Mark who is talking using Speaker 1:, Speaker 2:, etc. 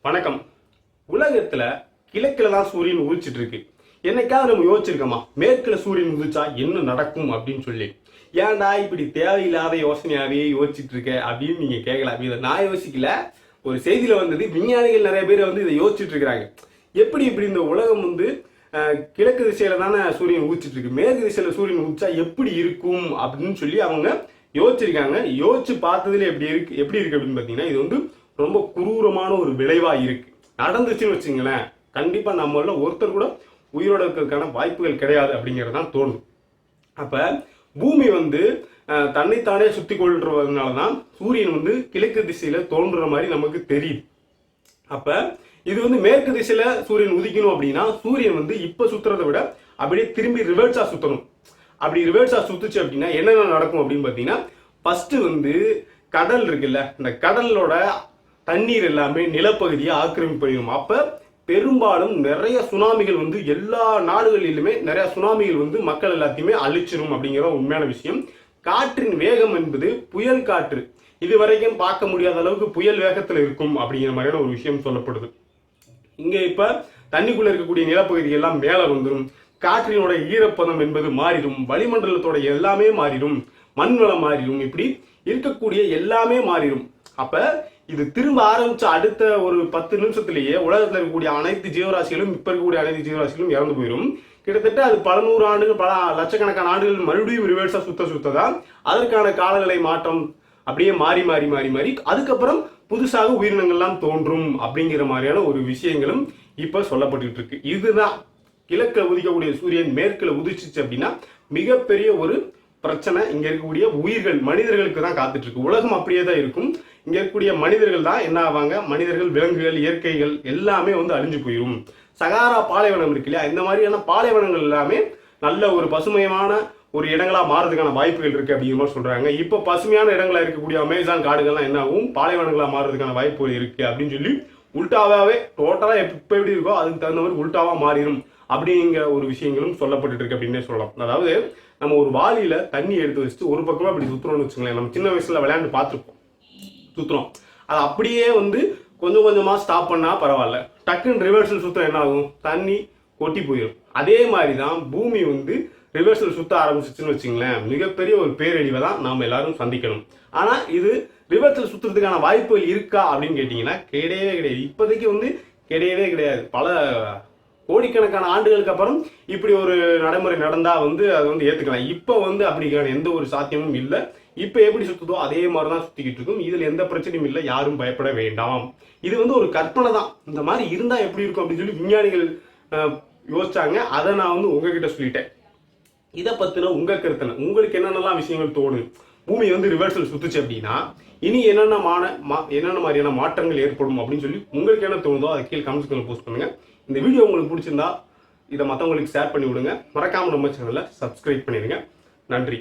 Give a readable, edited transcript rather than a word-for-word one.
Speaker 1: வணக்கம். உலகத்துல கிழக்குல தான் சூரியன் உதிச்சிட்டு இருக்கு. என்னைக்காவது நம்ம யோசிச்சிருக்கோமா மேற்குல சூரியன் உதிச்சா என்ன நடக்கும் அப்படின்னு சொல்லி? ஏன்டா இப்படி தேவையில்லாத யோசனையாவே யோசிச்சுட்டு இருக்க அப்படின்னு நீங்க கேட்கலாம். இதை நான் யோசிக்கல, ஒரு செய்தியில வந்தது. விஞ்ஞானிகள் நிறைய பேர் இதை யோசிச்சுட்டு இருக்கிறாங்க. எப்படி இப்படி இந்த உலகம் கிழக்கு திசையில தானே சூரியன் உதிச்சிட்டு இருக்கு, மேற்கு திசையில சூரியன் உதிச்சா எப்படி இருக்கும் அப்படின்னு சொல்லி அவங்க யோசிச்சிருக்காங்க. யோசிச்சு பார்த்ததுல எப்படி இருக்கு அப்படின்னு பாத்தீங்கன்னா, இது ரொம்ப குரூரமான ஒரு விளைவா இருக்கு. நடந்துச்சுன்னு வச்சுங்களேன், கண்டிப்பா நம்மள ஒருத்தர் கூட உயிரோட இருக்கிறதுக்கான வாய்ப்புகள் கிடையாது அப்படிங்கறதான் தோணுது. அப்ப பூமி தன்னைத்தானே சுத்தி கொள்றதுனாலதான் சூரியன் கிழக்கு திசையில தோன்ற மாதிரி நமக்கு தெரியுது. அப்ப இது மேற்கு திசையில சூரியன் உதிக்கணும் அப்படின்னா சூரியன் இப்ப சுத்துறதை விட அப்படியே திரும்பி ரிவர்ஸா சுத்தணும். அப்படி ரிவர்ஸா சுத்துச்சு அப்படின்னா என்னென்ன நடக்கும் அப்படின்னு பாத்தீங்கன்னா, ஃபர்ஸ்ட் கடல் இருக்குல்ல, இந்த கடலோட தண்ணீர் எல்லாமே நிலப்பகுதியை ஆக்கிரமிப்பு பண்ணிடும். அப்ப பெரும்பாலும் நிறைய சுனாமிகள் எல்லா நாடுகளிலுமே நிறைய சுனாமிகள் மக்கள் எல்லாத்தையுமே அழிச்சிடும் அப்படிங்கிற உண்மையான விஷயம். காற்றின் வேகம் என்பது புயல் காற்று இதுவரைக்கும் பார்க்க முடியாத அளவுக்கு புயல் வேகத்துல இருக்கும் அப்படிங்கிற மாதிரியான ஒரு விஷயம் சொல்லப்படுது. இங்க இப்ப தண்ணிக்குள்ள இருக்கக்கூடிய நிலப்பகுதி எல்லாம் மேல வந்துடும். காற்றினோட ஈரப்பதம் என்பது மாறிடும். வளிமண்டலத்தோட எல்லாமே மாறிடும். மண் வளம் மாறிடும். இப்படி இருக்கக்கூடிய எல்லாமே மாறிடும். அப்ப இது திரும்ப ஆரம்பிச்ச அடுத்த ஒரு 10 நிமிஷத்திலேயே உலகத்தில் இருக்கக்கூடிய அனைத்து ஜீவராசிகளும் இப்ப இருக்கக்கூடிய அனைத்து ஜீவராசிகளும் இறந்து போயிடும். கிட்டத்தட்ட அது பல நூறு ஆண்டுகள், பல லட்சக்கணக்கான ஆண்டுகள் மறுபடியும் ரிவர்ஸா சுத்ததான் அதற்கான காலநிலை மாற்றம் அப்படியே மாறி மாறி மாறி மாறி அதுக்கப்புறம் புதுசாக உயிரினங்கள்லாம் தோன்றும் அப்படிங்கிற மாதிரியான ஒரு விஷயங்களும் இப்ப சொல்லப்பட்டு இருக்கு. இதுதான் கிழக்குல உதிக்கக்கூடிய சூரியன் மேற்குல உதிச்சிச்சு அப்படின்னா மிகப்பெரிய ஒரு பிரச்சனை. இங்க இருக்கக்கூடிய உயிர்கள், மனிதர்களுக்கு தான் காத்துட்டு இருக்கு. உலகம் அப்படியே தான் இருக்கும். இங்க இருக்கக்கூடிய மனிதர்கள் தான் என்ன ஆவாங்க, மனிதர்கள், விலங்குகள், இயற்கைகள் எல்லாமே அழிஞ்சு போயிடும். சகாரா பாலைவனம் இருக்கு இல்லையா, இந்த மாதிரியான பாலைவனங்கள் எல்லாமே நல்ல ஒரு பசுமையான ஒரு இடங்களா மாறதுக்கான வாய்ப்புகள் இருக்கு அப்படிங்கிற மாதிரி சொல்றாங்க. இப்ப பசுமையான இடங்களா இருக்கக்கூடிய அமேசான் காடுகள்லாம் என்ன ஆகும், பாலைவனங்களா மாறதுக்கான வாய்ப்புகள் இருக்கு அப்படின்னு சொல்லி உல்டாவே டோட்டலா இப்ப எப்படி இருக்கோ அதுக்கு தகுந்த மாதிரி உல்டாவா மாறிடும் அப்படிங்கிற ஒரு விஷயங்களும் சொல்லப்பட்டு இருக்கு அப்படின்னே சொல்லலாம். அதாவது நம்ம ஒரு வாளியில தண்ணி எடுத்து வச்சுட்டு ஒரு பக்கமா அப்படி சுத்துறோம்னு வச்சுங்களேன், நம்ம சின்ன வயசுல விளையாண்டு பார்த்துருப்போம். சுத்துறோம், அது அப்படியே கொஞ்சம் கொஞ்சமா ஸ்டாப் பண்ணா பரவாயில்ல, டக்குன்னு ரிவர்சல் சுத்தம் என்ன ஆகும், தண்ணி கொட்டி போயிடும். அதே மாதிரிதான் பூமி ரிவர்சல் சுத்த ஆரம்பிச்சிச்சுன்னு வச்சுங்களேன், மிகப்பெரிய ஒரு பேரழிவை தான் நாம எல்லாரும் சந்திக்கணும். ஆனா இது ரிவர்சல் சுத்துறதுக்கான வாய்ப்புகள் இருக்கா அப்படின்னு கேட்டீங்கன்னா கிடையவே கிடையாது. இப்போதைக்கு கிடையவே கிடையாது. பல கோடிக்கணக்கான ஆண்டுகளுக்கு அப்புறம் இப்படி ஒரு நடைமுறை நடந்தா அது ஏத்துக்கலாம். இப்ப அப்படிக்கான எந்த ஒரு சாத்தியமும் இல்லை. இப்ப எப்படி சுத்துதோ அதே மாதிரிதான் சுத்திக்கிட்டு இருக்கும். இதுல எந்த பிரச்சனையும் இல்லை, யாரும் பயப்பட வேண்டாம். இது ஒரு கற்பனை தான். இந்த மாதிரி இருந்தா எப்படி இருக்கும் அப்படின்னு சொல்லி விஞ்ஞானிகள் யோசிச்சாங்க. அதை நான் உங்ககிட்ட சொல்லிட்டேன். இதை பத்தின உங்க கருத்து, உங்களுக்கு என்னென்னலாம் விஷயங்கள் தோணுது? பூமி ரிவர்சல் சுத்துச்சு அப்படின்னா இனி என்னென்ன மாதிரியான மாற்றங்கள் ஏற்படும் அப்படின்னு சொல்லி உங்களுக்கு என்ன தோணுதோ அதை கீழே கமெண்ட்ஸ்ல போஸ்ட் பண்ணுங்க. இந்த வீடியோ உங்களுக்கு பிடிச்சிருந்தா இதை மற்றவங்களுக்கு ஷேர் பண்ணி விடுங்க. மறக்காம நம்ம சேனலை சப்ஸ்கிரைப் பண்ணிடுங்க. நன்றி.